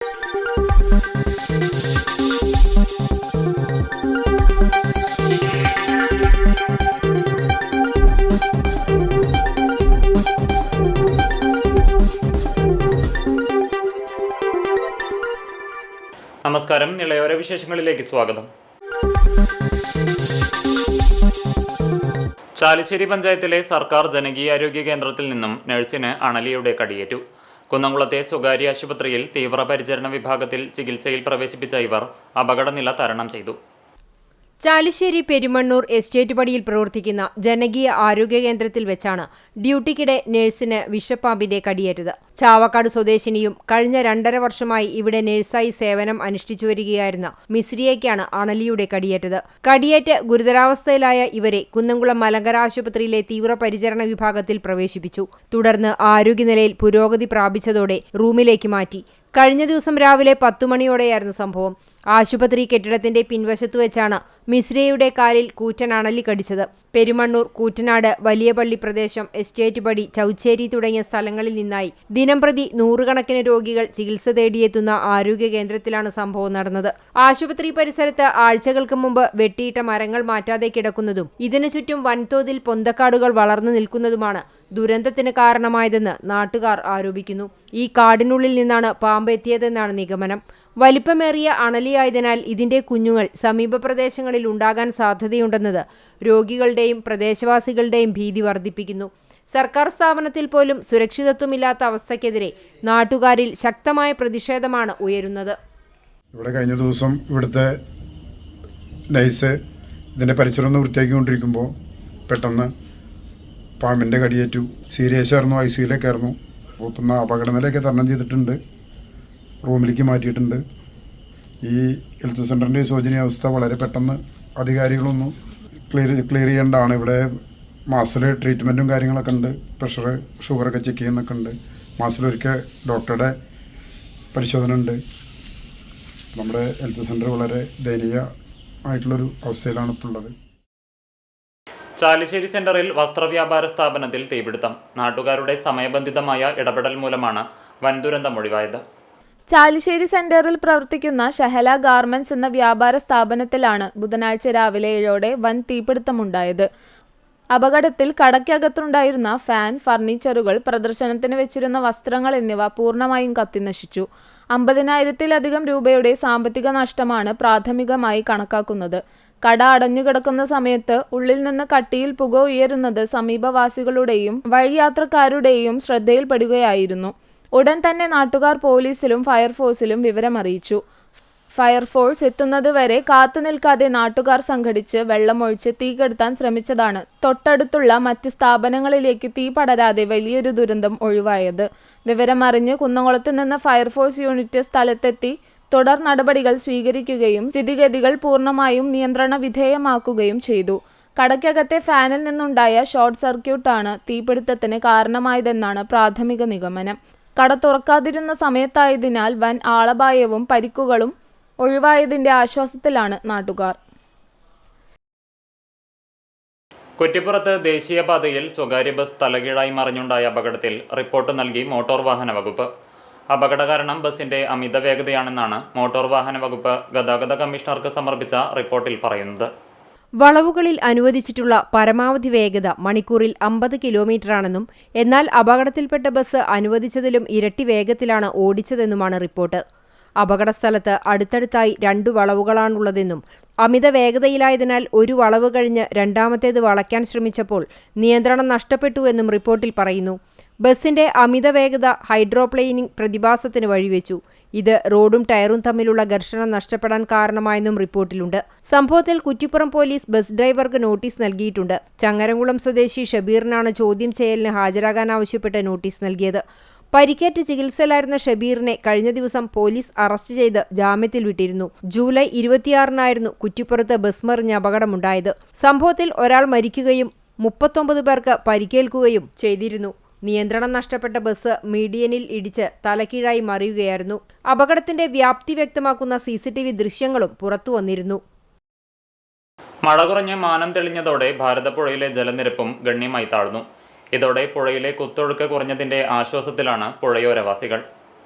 നമസ്കാരം, ഇളയോര വിശേഷങ്ങളിലേക്ക് സ്വാഗതം. ചാലിശ്ശേരി പഞ്ചായത്തിലെ സർക്കാർ ജനകീയാരോഗ്യ കേന്ദ്രത്തിൽ നിന്നും നഴ്സിന് അണലിയുടെ കടിയേറ്റു. കുന്നംകുളത്തെ സ്വകാര്യ ആശുപത്രിയിൽ തീവ്രപരിചരണ വിഭാഗത്തിൽ ചികിത്സയിൽ പ്രവേശിപ്പിച്ച ഇവർ അപകടനില തരണം ചെയ്തു. ചാലിശ്ശേരി പെരുമണ്ണൂർ എസ്റ്റേറ്റ് പടിയിൽ പ്രവർത്തിക്കുന്ന ജനകീയ ആരോഗ്യ കേന്ദ്രത്തിൽ വെച്ചാണ് ഡ്യൂട്ടിക്കിടെ നഴ്സിന് വിഷപ്പാമ്പിന്റെ കടിയേറ്റത്. ചാവക്കാട് സ്വദേശിനിയും കഴിഞ്ഞ 2.5 വർഷമായി ഇവിടെ നഴ്സായി സേവനം അനുഷ്ഠിച്ചു വരികയായിരുന്ന മിസ്രിയയ്ക്കാണ് അണലിയുടെ കടിയേറ്റത്. കടിയേറ്റ് ഗുരുതരാവസ്ഥയിലായ ഇവരെ കുന്നംകുളം മലങ്കര ആശുപത്രിയിലെ തീവ്രപരിചരണ വിഭാഗത്തിൽ പ്രവേശിപ്പിച്ചു. തുടർന്ന് ആരോഗ്യനിലയിൽ പുരോഗതി പ്രാപിച്ചതോടെ റൂമിലേക്ക് മാറ്റി. കഴിഞ്ഞ ദിവസം രാവിലെ 10 മണിയോടെയായിരുന്നു സംഭവം. ആശുപത്രി കെട്ടിടത്തിന്റെ പിൻവശത്തു വെച്ചാണ് മിസ്രിയയുടെ കാലിൽ കൂറ്റൻ അണലി കടിച്ചത്. പെരുമണ്ണൂർ, കൂറ്റനാട്, വലിയപള്ളി പ്രദേശം, എസ്റ്റേറ്റ് പടി, ചൗച്ചേരി തുടങ്ങിയ സ്ഥലങ്ങളിൽ നിന്നായി ദിനംപ്രതി 100 കണക്കിന് രോഗികൾ ചികിത്സ തേടിയെത്തുന്ന ആരോഗ്യ കേന്ദ്രത്തിലാണ് സംഭവം നടന്നത്. ആശുപത്രി പരിസരത്ത് ആഴ്ചകൾക്ക് മുമ്പ് വെട്ടിയിട്ട മരങ്ങൾ മാറ്റാതെ കിടക്കുന്നതും ഇതിനു ചുറ്റും വൻതോതിൽ പൊന്തക്കാടുകൾ വളർന്നു നിൽക്കുന്നതുമാണ് ദുരന്തത്തിന് കാരണമായതെന്ന് നാട്ടുകാർ ആരോപിക്കുന്നു. ഈ കാടിനുള്ളിൽ നിന്നാണ് പാമ്പ് എത്തിയതെന്നാണ് നിഗമനം. വലിപ്പമേറിയ അണലിയായതിനാൽ ഇതിന്റെ കുഞ്ഞുങ്ങൾ സമീപ പ്രദേശങ്ങളിൽ ഉണ്ടാകാൻ സാധ്യതയുണ്ടെന്നത് രോഗികളുടെയും പ്രദേശവാസികളുടെയും ഭീതി വർദ്ധിപ്പിക്കുന്നു. സർക്കാർ സ്ഥാപനത്തിൽ പോലും സുരക്ഷിതത്വമില്ലാത്ത അവസ്ഥയ്ക്കെതിരെ നാട്ടുകാരിൽ ശക്തമായ പ്രതിഷേധമാണ് ഉയരുന്നത്. ഇവിടെ കഴിഞ്ഞ ദിവസം ഇവിടുത്തെ നഴ്സ് ഇതിൻ്റെ പരിസരം ഒന്ന് വൃത്തിയാക്കിക്കൊണ്ടിരിക്കുമ്പോൾ പെട്ടെന്ന് പാമ്പിൻ്റെ കടിയേറ്റു. സീരിയസ് ആയിരുന്നു, ICUയിലേക്കായിരുന്നു. അപ്പോൾ അപകടനിലയൊക്കെ തരണം ചെയ്തിട്ടുണ്ട്, റൂമിലേക്ക് മാറ്റിയിട്ടുണ്ട്. ഈ ഹെൽത്ത് സെൻ്ററിൻ്റെ ശോചനീയാവസ്ഥ വളരെ പെട്ടെന്ന് അധികാരികളൊന്നും ക്ലിയർ ചെയ്യേണ്ടതാണ്. ഇവിടെ മാസത്തിൽ ട്രീറ്റ്മെൻറ്റും കാര്യങ്ങളൊക്കെ ഉണ്ട്. പ്രഷർ, ഷുഗറൊക്കെ ചെക്ക് ചെയ്യുന്നൊക്കെ ഉണ്ട്. മാസത്തിലൊരിക്കൽ ഡോക്ടറുടെ പരിശോധന ഉണ്ട്. നമ്മുടെ ഹെൽത്ത് സെൻ്റർ വളരെ ദയനീയ ആയിട്ടുള്ളൊരു അവസ്ഥയിലാണ് ഇപ്പോൾ ഉള്ളത്. ചാലിശ്ശേരി സെന്ററിൽ വസ്ത്രവ്യാപാര സ്ഥാപനത്തിൽ തീപിടുത്തം. നാട്ടുകാരുടെ സമയബന്ധിതമായ ഇടപെടൽ മൂലമാണ് വൻ ദുരന്തം ഒഴിവായത്. ചാലിശ്ശേരി സെന്ററിൽ പ്രവർത്തിക്കുന്ന ഷഹല ഗാർമെന്റ്സ് എന്ന വ്യാപാര സ്ഥാപനത്തിലാണ് ബുധനാഴ്ച രാവിലെ 7ഓടെ വൻ തീപിടുത്തമുണ്ടായത്. അപകടത്തിൽ കടയ്ക്കകത്തുണ്ടായിരുന്ന ഫാൻ, ഫർണിച്ചറുകൾ, പ്രദർശനത്തിന് വെച്ചിരുന്ന വസ്ത്രങ്ങൾ എന്നിവ പൂർണ്ണമായും കത്തിനശിച്ചു. 50,000-ത്തിലധികം രൂപയുടെ സാമ്പത്തിക നഷ്ടമാണ് പ്രാഥമികമായി കണക്കാക്കുന്നത്. കട അടഞ്ഞുകിടക്കുന്ന സമയത്ത് ഉള്ളിൽ നിന്ന് കട്ടിയിൽ പുക ഉയരുന്നത് സമീപവാസികളുടെയും വഴിയാത്രക്കാരുടെയും ശ്രദ്ധയിൽപ്പെടുകയായിരുന്നു. ഉടൻ തന്നെ നാട്ടുകാർ പോലീസിലും ഫയർഫോഴ്സിലും വിവരമറിയിച്ചു. ഫയർഫോഴ്സ് എത്തുന്നതുവരെ കാത്തുനിൽക്കാതെ നാട്ടുകാർ സംഘടിച്ച് വെള്ളമൊഴിച്ച് തീ കെടുത്താൻ ശ്രമിച്ചതാണ് തൊട്ടടുത്തുള്ള മറ്റ് സ്ഥാപനങ്ങളിലേക്ക് തീ പടരാതെ വലിയൊരു ദുരന്തം ഒഴിവായത്. വിവരമറിഞ്ഞ് കുന്നംകുളത്ത് നിന്ന് ഫയർഫോഴ്സ് യൂണിറ്റ് സ്ഥലത്തെത്തി തുടർ നടപടികൾ സ്വീകരിക്കുകയും സ്ഥിതിഗതികൾ പൂർണ്ണമായും നിയന്ത്രണ വിധേയമാക്കുകയും ചെയ്തു. കടയ്ക്കകത്തെ ഫാനിൽ നിന്നുണ്ടായ ഷോർട്ട് സർക്യൂട്ടാണ് തീപിടുത്തത്തിന് കാരണമായതെന്നാണ് പ്രാഥമിക നിഗമനം. കട തുറക്കാതിരുന്ന സമയത്തായതിനാൽ വൻ ആളപായവും പരിക്കുകളും ഒഴിവായതിന്റെ ആശ്വാസത്തിലാണ് നാട്ടുകാർ. കുറ്റിപ്പുറത്ത് ദേശീയപാതയിൽ സ്വകാര്യ ബസ് തലകീഴായി മറിഞ്ഞുണ്ടായ അപകടത്തിൽ റിപ്പോർട്ട് നൽകി മോട്ടോർ വാഹന വകുപ്പ്. അപകട കാരണം ബസിന്റെ അമിത വേഗതയാണെന്നാണ് മോട്ടോർ വാഹന വകുപ്പ് ഗതാഗത കമ്മീഷണർക്ക് സമർപ്പിച്ച റിപ്പോർട്ടിൽ പറയുന്നത്. വളവുകളിൽ അനുവദിച്ചിട്ടുള്ള പരമാവധി വേഗത മണിക്കൂറിൽ 50 കിലോമീറ്ററാണെന്നും എന്നാൽ അപകടത്തിൽപ്പെട്ട ബസ് അനുവദിച്ചതിലും ഇരട്ടി വേഗത്തിലാണ് ഓടിച്ചതെന്നുമാണ് റിപ്പോർട്ട്. അപകടസ്ഥലത്ത് അടുത്തടുത്തായി 2 വളവുകളാണുള്ളതെന്നും അമിത വേഗതയിലായതിനാൽ ഒരു വളവ് കഴിഞ്ഞ് രണ്ടാമത്തേത് വളയ്ക്കാൻ ശ്രമിച്ചപ്പോൾ നിയന്ത്രണം നഷ്ടപ്പെട്ടുവെന്നും റിപ്പോർട്ടിൽ പറയുന്നു. ബസിന്റെ അമിത വേഗത ഹൈഡ്രോപ്ലെയിനിംഗ് പ്രതിഭാസത്തിന് വഴിവെച്ചു. ഇത് റോഡും ടയറും തമ്മിലുള്ള ഘർഷണം നഷ്ടപ്പെടാൻ കാരണമായെന്നും റിപ്പോർട്ടിലുണ്ട്. സംഭവത്തിൽ കുറ്റിപ്പുറം പോലീസ് ബസ് ഡ്രൈവർക്ക് നോട്ടീസ് നൽകിയിട്ടുണ്ട്. ചങ്ങരംകുളം സ്വദേശി ഷബീറിനാണ് ചോദ്യം ചെയ്യലിന് ഹാജരാകാനാവശ്യപ്പെട്ട് നോട്ടീസ് നൽകിയത്. പരിക്കേറ്റ് ചികിത്സയിലായിരുന്ന ഷബീറിനെ കഴിഞ്ഞ ദിവസം പോലീസ് അറസ്റ്റ് ചെയ്ത് ജാമ്യത്തിൽ വിട്ടിരുന്നു. ജൂലൈ 26-നായിരുന്നു കുറ്റിപ്പുറത്ത് ബസ് മറിഞ്ഞ അപകടമുണ്ടായത്. സംഭവത്തിൽ ഒരാൾ മരിക്കുകയും 39 പേർക്ക് പരിക്കേൽക്കുകയും ചെയ്തിരുന്നു. നിയന്ത്രണം നഷ്ടപ്പെട്ട ബസ് മീഡിയനിൽ ഇടിച്ച് തലകീഴായി മറിയുകയായിരുന്നു. അപകടത്തിന്റെ വ്യാപ്തി വ്യക്തമാക്കുന്ന CCTV ദൃശ്യങ്ങളും പുറത്തുവന്നിരുന്നു. മഴ കുറഞ്ഞ് മാനം തെളിഞ്ഞതോടെ ഭാരതപ്പുഴയിലെ ജലനിരപ്പും ഗണ്യമായി താഴ്ന്നു. ഇതോടെ പുഴയിലെ കുത്തൊഴുക്ക് കുറഞ്ഞതിന്റെ ആശ്വാസത്തിലാണ് പുഴയോരവാസികൾ.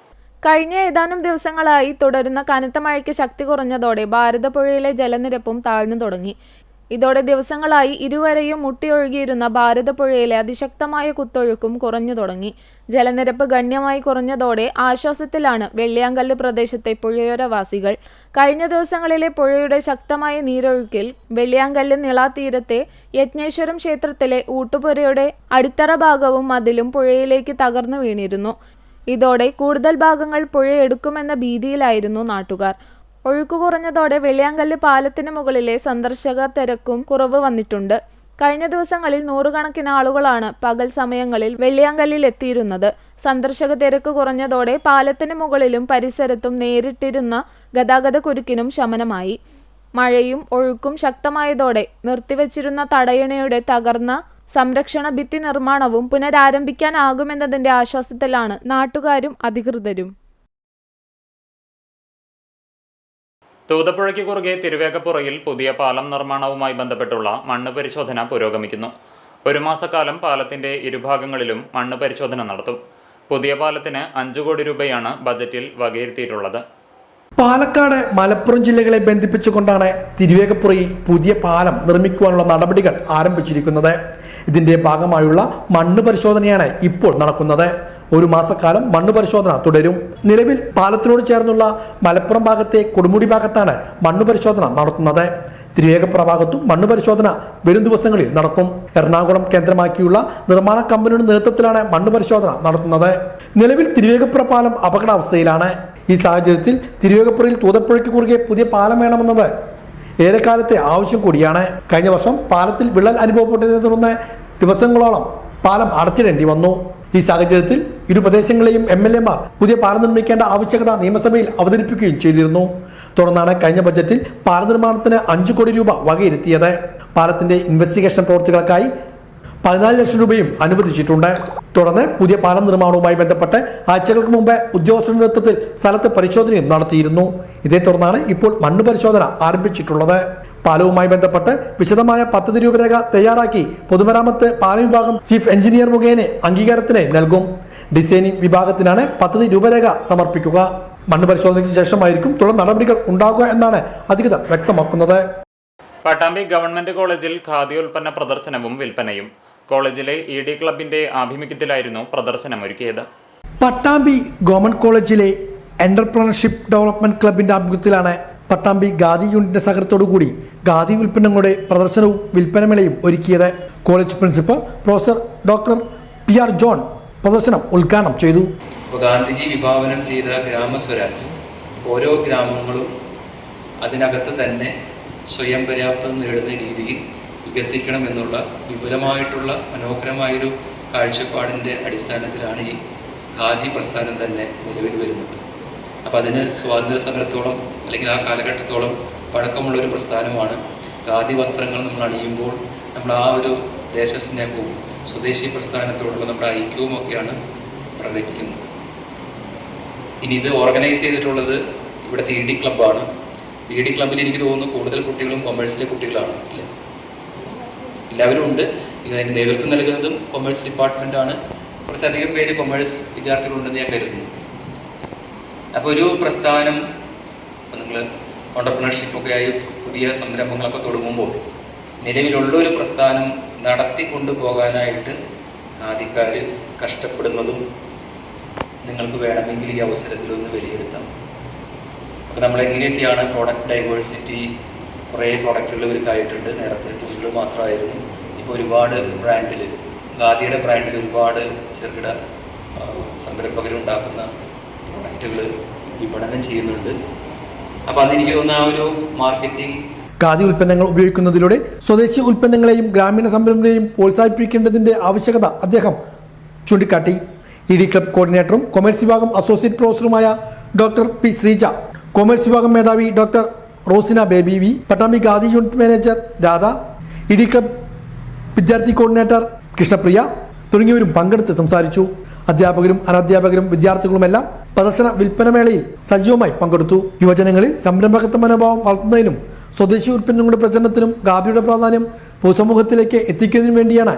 കഴിഞ്ഞ ഏതാനും ദിവസങ്ങളായി തുടരുന്ന കനത്ത മഴയ്ക്ക് ശക്തി കുറഞ്ഞതോടെ ഭാരതപ്പുഴയിലെ ജലനിരപ്പും താഴ്ന്നു തുടങ്ങി. ഇതോടെ ദിവസങ്ങളായി ഇരുകരയും മുട്ടിയൊഴുകിയിരുന്ന ഭാരതപ്പുഴയിലെ അതിശക്തമായ കുത്തൊഴുക്കും കുറഞ്ഞു തുടങ്ങി. ജലനിരപ്പ് ഗണ്യമായി കുറഞ്ഞതോടെ ആശ്വാസത്തിലാണ് വെള്ളിയാങ്കല്ല് പ്രദേശത്തെ പുഴയോരവാസികൾ. കഴിഞ്ഞ ദിവസങ്ങളിലെ പുഴയുടെ ശക്തമായ നീരൊഴുക്കിൽ വെള്ളിയാങ്കല്ല് നിളാതീരത്തെ യജ്ഞേശ്വരം ക്ഷേത്രത്തിലെ ഊട്ടുപുരയുടെ അടിത്തറ ഭാഗവും മതിലും പുഴയിലേക്ക് തകർന്നു വീണിരുന്നു. ഇതോടെ കൂടുതൽ ഭാഗങ്ങൾ പുഴയെടുക്കുമെന്ന ഭീതിയിലായിരുന്നു നാട്ടുകാർ. ഒഴുക്ക് കുറഞ്ഞതോടെ വെള്ളിയാങ്കല്ല് പാലത്തിന് മുകളിലെ സന്ദർശക തിരക്കും കുറവ് വന്നിട്ടുണ്ട്. കഴിഞ്ഞ ദിവസങ്ങളിൽ നൂറുകണക്കിന് ആളുകളാണ് പകൽ സമയങ്ങളിൽ വെള്ളിയാങ്കല്ലിൽ എത്തിയിരുന്നത്. സന്ദർശക തിരക്ക് കുറഞ്ഞതോടെ പാലത്തിന് മുകളിലും പരിസരത്തും നേരിട്ടിരുന്ന ഗതാഗത കുരുക്കിനും ശമനമായി. മഴയും ഒഴുക്കും ശക്തമായതോടെ നിർത്തിവച്ചിരുന്ന തടയണയുടെ തകർന്ന സംരക്ഷണ ഭിത്തി നിർമ്മാണവും പുനരാരംഭിക്കാനാകുമെന്നതിന്റെ ആശ്വാസത്തിലാണ് നാട്ടുകാരും അധികൃതരും. തൂതപ്പുഴയ്ക്ക് കുറുകെ തിരുവേഗപ്പുറയിൽ പുതിയ പാലം നിർമ്മാണവുമായി ബന്ധപ്പെട്ടുള്ള മണ്ണ് പരിശോധന പുരോഗമിക്കുന്നു. 1 മാസക്കാലം പാലത്തിന്റെ ഇരുഭാഗങ്ങളിലും മണ്ണ് പരിശോധന നടത്തും. പുതിയ പാലത്തിന് 5 കോടി രൂപയാണ് ബജറ്റിൽ വകയിരുത്തിയിട്ടുള്ളത്. പാലക്കാട്, മലപ്പുറം ജില്ലകളെ ബന്ധിപ്പിച്ചുകൊണ്ടാണ് തിരുവേഗപ്പുറയിൽ പുതിയ പാലം നിർമ്മിക്കുവാനുള്ള നടപടികൾ ആരംഭിച്ചിരിക്കുന്നത്. ഇതിന്റെ ഭാഗമായുള്ള മണ്ണ് പരിശോധനയാണ് ഇപ്പോൾ നടക്കുന്നത്. 1 മാസക്കാലം മണ്ണ് പരിശോധന തുടരും. നിലവിൽ പാലത്തിനോട് ചേർന്നുള്ള മലപ്പുറം ഭാഗത്തെ കൊടുമുടി ഭാഗത്താണ് മണ്ണ് പരിശോധന നടത്തുന്നത്. തിരുവേഗപ്പുറ ഭാഗത്തും മണ്ണ് പരിശോധന വരും ദിവസങ്ങളിൽ നടക്കും. എറണാകുളം കേന്ദ്രമാക്കിയുള്ള നിർമ്മാണ കമ്പനിയുടെ നേതൃത്വത്തിലാണ് മണ്ണ് പരിശോധന നടത്തുന്നത്. നിലവിൽ തിരുവേഗപ്പുറ പാലം അപകടാവസ്ഥയിലാണ്. ഈ സാഹചര്യത്തിൽ തിരുവേഗപ്പുറയിൽ തൂതപ്പുഴയ്ക്ക് കുറുകെ പുതിയ പാലം വേണമെന്നത് ഏറെക്കാലത്തെ ആവശ്യം കൂടിയാണ്. കഴിഞ്ഞ വർഷം പാലത്തിൽ വിള്ളൽ അനുഭവപ്പെട്ടതിനെ തുടർന്ന് ദിവസങ്ങളോളം പാലം അടച്ചിടേണ്ടി വന്നു. ഈ സാഹചര്യത്തിൽ ഇരു പ്രദേശങ്ങളെയും MLA-മാർ പുതിയ പാലം നിർമ്മിക്കേണ്ട ആവശ്യകത നിയമസഭയിൽ അവതരിപ്പിക്കുകയും ചെയ്തിരുന്നു. തുടർന്നാണ് കഴിഞ്ഞ ബജറ്റിൽ പാല നിർമ്മാണത്തിന് 5 കോടി രൂപ വകയിരുത്തിയത്. പാലത്തിന്റെ ഇൻവെസ്റ്റിഗേഷൻ പ്രവൃത്തികൾക്കായി 14 ലക്ഷം രൂപയും അനുവദിച്ചിട്ടുണ്ട്. തുടർന്ന് പുതിയ പാലം നിർമ്മാണവുമായി ബന്ധപ്പെട്ട് ആഴ്ചകൾക്ക് മുമ്പ് ഉദ്യോഗസ്ഥരുടെ നേതൃത്വത്തിൽ സ്ഥലത്ത് പരിശോധനയും നടത്തിയിരുന്നു. ഇതേ തുടർന്നാണ് ഇപ്പോൾ മണ്ണ് പരിശോധന ആരംഭിച്ചിട്ടുള്ളത്. പാലവുമായി ബന്ധപ്പെട്ട് വിശദമായ പദ്ധതി രൂപരേഖ തയ്യാറാക്കി പൊതുമരാമത്ത് പാലം വിഭാഗം ചീഫ് എഞ്ചിനീയർ മുഖേന അംഗീകാരത്തിന് നൽകും. ഡിസൈനിംഗ് വിഭാഗത്തിനാണ് പദ്ധതി രൂപരേഖ സമർപ്പിക്കുക. മണ്ണ് പരിശോധനയ്ക്ക് ശേഷമായിരിക്കും തുടർ നടപടികൾ ഉണ്ടാകുക എന്നാണ് അധികൃതർ വ്യക്തമാക്കുന്നത്. പട്ടാമ്പി ഗവൺമെന്റ് കോളേജിൽ ഖാദി ഉൽപ്പന്ന പ്രദർശനവും വിൽപ്പനയും കോളേജിലെ ED ക്ലബിന്റെ ആഭിമുഖ്യത്തിലായിരുന്നു പ്രദർശനമൊരുക്കിയത്. പട്ടാമ്പി ഗവൺമെന്റ് കോളേജിലെ എന്റർപ്രണർഷിപ്പ് ഡെവലപ്മെന്റ് ക്ലബിന്റെ ആഭിമുഖ്യത്തിലാണ് പട്ടാമ്പി ഖാദി യൂണിറ്റിന്റെ സഹകരണത്തോടുകൂടി ഖാദി ഉൽപ്പന്നങ്ങളുടെ പ്രദർശനവും വിൽപ്പനമേളയും ഒരുക്കിയത്. College principal professor doctor PR John പ്രദർശനം ഉദ്ഘാടനം ചെയ്തു. ഗാന്ധിജി വിഭാവനം ചെയ്ത ഗ്രാമസ്വരാജ് ഓരോ ഗ്രാമങ്ങളും അതിനകത്ത് തന്നെ സ്വയം പര്യാപ്തം നേടുന്ന രീതിയിൽ വികസിക്കണമെന്നുള്ള വിപുലമായിട്ടുള്ള മനോഹരമായൊരു കാഴ്ചപ്പാടിൻ്റെ അടിസ്ഥാനത്തിലാണ് ഈ ഖാദി പ്രസ്ഥാനം തന്നെ നിലവിൽ വരുന്നത്. അപ്പോൾ അതിന് സ്വാതന്ത്ര്യ സമരത്തോളം അല്ലെങ്കിൽ ആ കാലഘട്ടത്തോളം പഴക്കമുള്ളൊരു പ്രസ്ഥാനമാണ്. ഖാദി വസ്ത്രങ്ങൾ നമ്മൾ അണിയുമ്പോൾ നമ്മൾ ആ ഒരു ദേശസ്നേഹവും സ്വദേശി പ്രസ്ഥാനത്തോടുള്ള നമ്മുടെ ഐക്യവും ഒക്കെയാണ് പ്രകടിപ്പിക്കുന്നത്. ഇനി ഇത് ഓർഗനൈസ് ചെയ്തിട്ടുള്ളത് ഇവിടുത്തെ ED ക്ലബ്ബാണ്. ED ക്ലബ്ബിൽ എനിക്ക് തോന്നുന്നു കൂടുതൽ കുട്ടികളും കൊമേഴ്സിലെ കുട്ടികളാണ് അല്ലേ? എല്ലാവരും ഉണ്ട്. ഇതിന് നേതൃത്വം നൽകുന്നതും കൊമേഴ്സ് ഡിപ്പാർട്ട്മെൻറ്റാണ്. കുറച്ചധികം പേര് കൊമേഴ്സ് വിദ്യാർത്ഥികളുണ്ടെന്ന് ഞാൻ കരുതുന്നു. അപ്പോൾ ഒരു പ്രസ്ഥാനം നിങ്ങൾ ഓണ്ടർപ്രണർഷിപ്പൊക്കെ ആയി പുതിയ സംരംഭങ്ങളൊക്കെ തുടങ്ങുമ്പോൾ നിലവിലുള്ളൊരു പ്രസ്ഥാനം നടത്തിക്കൊണ്ടു പോകാനായിട്ട് ഖാദിക്കാർ കഷ്ടപ്പെടുന്നതും നിങ്ങൾക്ക് വേണമെങ്കിൽ ഈ അവസരത്തിലൊന്ന് വിലയിരുത്താം. അപ്പോൾ നമ്മളെങ്ങനെയൊക്കെയാണ് പ്രോഡക്റ്റ് ഡൈവേഴ്സിറ്റി, കുറേ പ്രോഡക്റ്റുകൾ ഇവർക്കായിട്ടുണ്ട്. നേരത്തെ തുണികൾ മാത്രമായിരുന്നു. ഇപ്പോൾ ഒരുപാട് ബ്രാൻഡിൽ ഖാദിയുടെ ബ്രാൻഡിൽ ഒരുപാട് ചെറുകിട സംരംഭകരുണ്ടാക്കുന്ന പ്രൊഡക്റ്റുകൾ വിപണനം ചെയ്യുന്നുണ്ട്. അപ്പോൾ അതെനിക്ക് തോന്നുന്ന ആ ഒരു മാർക്കറ്റിംഗ് ഖാദി ഉൽപ്പന്നങ്ങൾ ഉപയോഗിക്കുന്നതിലൂടെ സ്വദേശി ഉൽപ്പന്നങ്ങളെയും ഗ്രാമീണ സംരംഭങ്ങളെയും പ്രോത്സാഹിപ്പിക്കേണ്ടതിന്റെ ആവശ്യകത അദ്ദേഹം ചൂണ്ടിക്കാട്ടി. ED ക്ലബ് കോർഡിനേറ്ററും കൊമേഴ്സ് വിഭാഗം അസോസിയേറ്റ് പ്രൊഫസറുമായ ഡോക്ടർ P ശ്രീജ, കൊമേഴ്സ് വിഭാഗം മേധാവി doctor Rosina Baby V, Pattambi Khadi unit manager Radha, ED club വിദ്യാർത്ഥി കോർഡിനേറ്റർ കൃഷ്ണപ്രിയ തുടങ്ങിയവരും പങ്കെടുത്ത് സംസാരിച്ചു. അധ്യാപകരും അനധ്യാപകരും വിദ്യാർത്ഥികളുമെല്ലാം പ്രദർശന വിൽപ്പനമേളയിൽ സജീവമായി പങ്കെടുത്തു. യുവജനങ്ങളിൽ സംരംഭകത്വ മനോഭാവം വളർത്തുന്നതിനും സ്വദേശി ഉൽപ്പന്നങ്ങളുടെ പ്രചരണത്തിനും ഖാദിയുടെ പ്രാധാന്യം പൊതുസമൂഹത്തിലേക്ക് എത്തിക്കുന്നതിനു വേണ്ടിയാണ്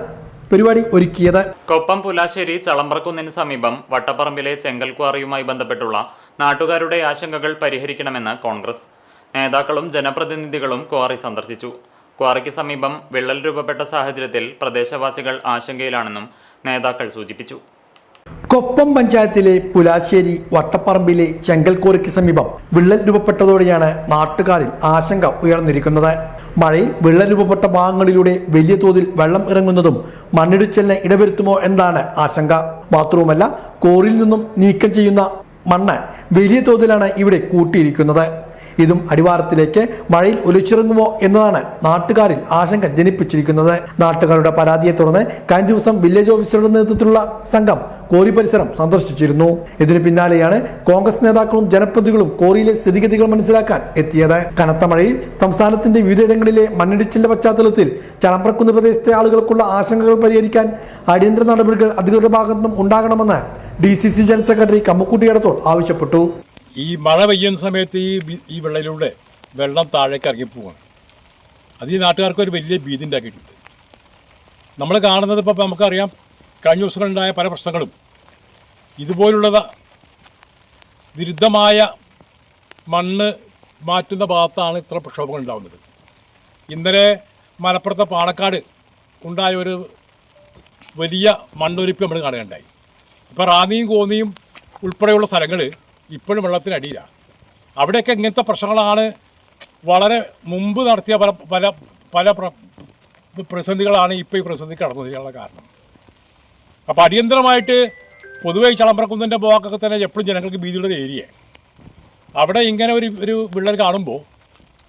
പരിപാടി ഒരുക്കിയത്. കൊപ്പം പുലാശ്ശേരി ചളമ്പ്രക്കുന്നിന് സമീപം വട്ടപ്പറമ്പിലെ ചെങ്കൽ ക്വാറിയുമായി ബന്ധപ്പെട്ടുള്ള നാട്ടുകാരുടെ ആശങ്കകൾ പരിഹരിക്കണമെന്ന് കോൺഗ്രസ് നേതാക്കളും ജനപ്രതിനിധികളും ക്വാറി സന്ദർശിച്ചു. ക്വാറിക്ക് സമീപം വിള്ളൽ രൂപപ്പെട്ട സാഹചര്യത്തിൽ പ്രദേശവാസികൾ ആശങ്കയിലാണെന്നും നേതാക്കൾ സൂചിപ്പിച്ചു. കൊപ്പം പഞ്ചായത്തിലെ പുലാശ്ശേരി വട്ടപ്പറമ്പിലെ ചെങ്കൽക്കോറിക്ക് സമീപം വിള്ളൽ രൂപപ്പെട്ടതോടെയാണ് നാട്ടുകാരിൽ ആശങ്ക ഉയർന്നിരിക്കുന്നത്. മഴയിൽ വിള്ളൽ രൂപപ്പെട്ട ഭാഗങ്ങളിലൂടെ വലിയ തോതിൽ വെള്ളം ഇറങ്ങുന്നതും മണ്ണിടിച്ചിലിന് ഇടവരുത്തുമോ എന്നാണ് ആശങ്ക. മാത്രവുമല്ല, കോറിയിൽ നിന്നും നീക്കം ചെയ്യുന്ന മണ്ണ് വലിയ തോതിലാണ് ഇവിടെ കൂട്ടിയിരിക്കുന്നത്. ഇതും അടിവാരത്തിലേക്ക് മഴയിൽ ഒലിച്ചിറങ്ങുമോ എന്നതാണ് നാട്ടുകാരിൽ ആശങ്ക ജനിപ്പിച്ചിരിക്കുന്നത്. നാട്ടുകാരുടെ പരാതിയെ തുടർന്ന് കഴിഞ്ഞ ദിവസം വില്ലേജ് ഓഫീസറുടെ നേതൃത്വത്തിലുള്ള സംഘം കോറി പരിസരം സന്ദർശിച്ചിരുന്നു. ഇതിനു പിന്നാലെയാണ് കോൺഗ്രസ് നേതാക്കളും ജനപ്രതിനിധികളും കോറിയിലെ സ്ഥിതിഗതികൾ മനസ്സിലാക്കാൻ എത്തിയത്. കനത്ത മഴയിൽ സംസ്ഥാനത്തിന്റെ വിവിധയിടങ്ങളിലെ മണ്ണിടിച്ചിലിന്റെ പശ്ചാത്തലത്തിൽ ചളമ്പ്രക്കുന്ന് പ്രദേശത്തെ ആളുകൾക്കുള്ള ആശങ്കകൾ പരിഹരിക്കാൻ അടിയന്തര നടപടികൾ അധികൃതരുടെ ഭാഗത്തുനിന്നും ഉണ്ടാകണമെന്ന് DCC general secretary Kammakutty Edathol ആവശ്യപ്പെട്ടു. ഈ മഴ പെയ്യുന്ന സമയത്ത് ഈ വെള്ളയിലൂടെ വെള്ളം താഴേക്ക് ഇറങ്ങിപ്പോവാണ്. അത് ഈ നാട്ടുകാർക്ക് ഒരു വലിയ ഭീതി ഉണ്ടാക്കിയിട്ടുണ്ട്. നമ്മൾ കാണുന്നത് ഇപ്പോൾ നമുക്കറിയാം, കഴിഞ്ഞ ദിവസങ്ങളുണ്ടായ പല പ്രശ്നങ്ങളും ഇതുപോലുള്ള വിരുദ്ധമായ മണ്ണ് മാറ്റുന്ന ഭാഗത്താണ് ഇത്ര പ്രക്ഷോഭങ്ങൾ ഉണ്ടാകുന്നത്. ഇന്നലെ മലപ്പുറത്തെ പാണക്കാട് ഉണ്ടായ ഒരു വലിയ മണ്ണൊലിപ്പ് നമ്മൾ കാണുകയുണ്ടായി. ഇപ്പോൾ റാന്നിയും കോന്നിയും ഉൾപ്പെടെയുള്ള സ്ഥലങ്ങൾ ഇപ്പോഴും വെള്ളത്തിനടിയിലാണ്. അവിടെയൊക്കെ ഇങ്ങനത്തെ പ്രശ്നങ്ങളാണ് വളരെ മുമ്പ് നടത്തിയ പല പ്രതിസന്ധികളാണ് ഇപ്പോൾ ഈ പ്രതിസന്ധി കടന്നു വരാനുള്ള കാരണം. അപ്പോൾ അടിയന്തരമായിട്ട് പൊതുവെ ഈ ചളമ്പ്രക്കുന്നിൻ്റെ ഭാഗത്തൊക്കെ തന്നെ എപ്പോഴും ജനങ്ങൾക്ക് ഭീതിയുള്ള ഒരു ഏരിയ. അവിടെ ഇങ്ങനെ ഒരു വിള്ളൽ കാണുമ്പോൾ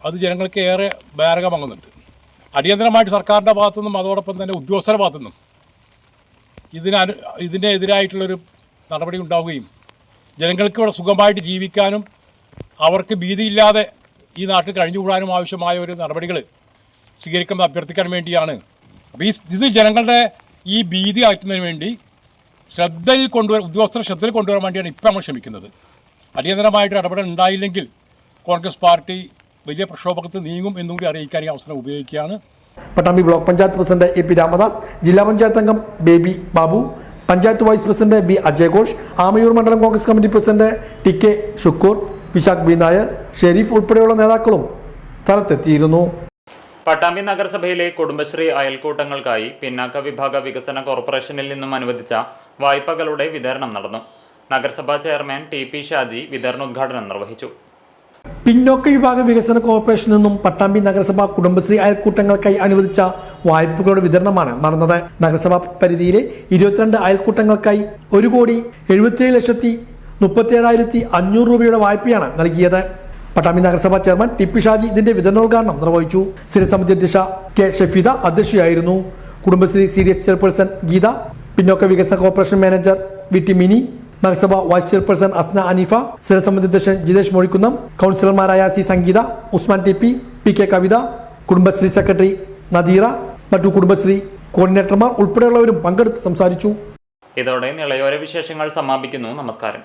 അത് ജനങ്ങൾക്ക് ഏറെ ഭയാനകമാകുന്നുണ്ട്. അടിയന്തരമായിട്ട് സർക്കാരിൻ്റെ ഭാഗത്തുനിന്നും അതോടൊപ്പം തന്നെ ഉദ്യോഗസ്ഥരുടെ ഭാഗത്തുനിന്നും ഇതിനെതിരായിട്ടുള്ളൊരു നടപടി ഉണ്ടാവുകയും ജനങ്ങൾക്ക് ഇവിടെ സുഖമായിട്ട് ജീവിക്കാനും അവർക്ക് ഭീതിയില്ലാതെ ഈ നാട്ടിൽ കഴിഞ്ഞുകൂടാനും ആവശ്യമായ ഒരു നടപടികൾ സ്വീകരിക്കണം അഭ്യർത്ഥിക്കാൻ വേണ്ടിയാണ്. അപ്പോൾ ഇത് ജനങ്ങളുടെ ഈ ഭീതി അകറ്റുന്നതിന് വേണ്ടി ഉദ്യോഗസ്ഥർ ശ്രദ്ധയിൽ കൊണ്ടുവരാൻ വേണ്ടിയാണ് ഇപ്പോൾ നമ്മൾ ശ്രമിക്കുന്നത്. അടിയന്തരമായിട്ട് ഇടപെടൽ ഉണ്ടായില്ലെങ്കിൽ കോൺഗ്രസ് പാർട്ടി വലിയ പ്രക്ഷോഭത്തിൽ നീങ്ങും എന്നുകൂടി അറിയിക്കാൻ ഈ അവസരം ഉപയോഗിക്കുകയാണ്. Pattambi block panchayat president AP Ramadas, ജില്ലാ പഞ്ചായത്ത് അംഗം Baby Babu, panchayat vice president B Ajay Ghosh, Amayur മണ്ഡലം Congress committee president TK Shukkur, Vishakh B Nair, Sherif ഉൾപ്പെടെയുള്ള നേതാക്കളും സ്ഥലത്തെത്തിയിരുന്നു. പട്ടാമ്പി നഗരസഭയിലെ കുടുംബശ്രീ അയൽക്കൂട്ടങ്ങൾക്കായി പിന്നാക്ക വിഭാഗ വികസന കോർപ്പറേഷനിൽ നിന്നും അനുവദിച്ച വായ്പകളുടെ വിതരണം നടന്നു. നഗരസഭാ ചെയർമാൻ TP ഷാജി വിതരണോദ്ഘാടനം നിർവഹിച്ചു. പിന്നോക്ക വിഭാഗ വികസന കോർപ്പറേഷനിൽ നിന്നും പട്ടാമ്പി നഗരസഭ കുടുംബശ്രീ അയൽക്കൂട്ടങ്ങൾക്കായി അനുവദിച്ച വായ്പകളുടെ വിതരണമാണ് നടന്നത്. നഗരസഭാ പരിധിയിലെ 22 അയൽക്കൂട്ടങ്ങൾക്കായി 1,77,37,500 രൂപയുടെ വായ്പയാണ് നൽകിയത്. പട്ടാമ്പി നഗരസഭാ ചെയർമാൻ TP ഷാജി ഇതിന്റെ വിതരണോദ്ഘാടനം നിർവഹിച്ചു. സ്ഥിരസമിതി അധ്യക്ഷ K ഷഫീദ അധ്യക്ഷയായിരുന്നു. കുടുംബശ്രീ CDS ചെയർപേഴ്സൺ ഗീത, പിന്നോക്ക വികസന കോർപ്പറേഷൻ മാനേജർ VT മിനി, നഗരസഭ വൈസ് ചെയർപേഴ്സൺ അസ്ന അനീഫ, സ്ഥിരസമിതി അധ്യക്ഷൻ ജിതേഷ് മോഴിക്കുന്നം, കൗൺസിലർമാരായ C Sangeetha, Usman TP, PK Kavitha, Kudumbashree secretary Nadeera, മറ്റു കുടുംബശ്രീ കോർഡിനേറ്റർമാർ ഉൾപ്പെടെയുള്ളവരും പങ്കെടുത്ത് സംസാരിച്ചു. ഇതോടെ നിളയോര വിശേഷങ്ങൾ സമാപിക്കുന്നു. നമസ്കാരം.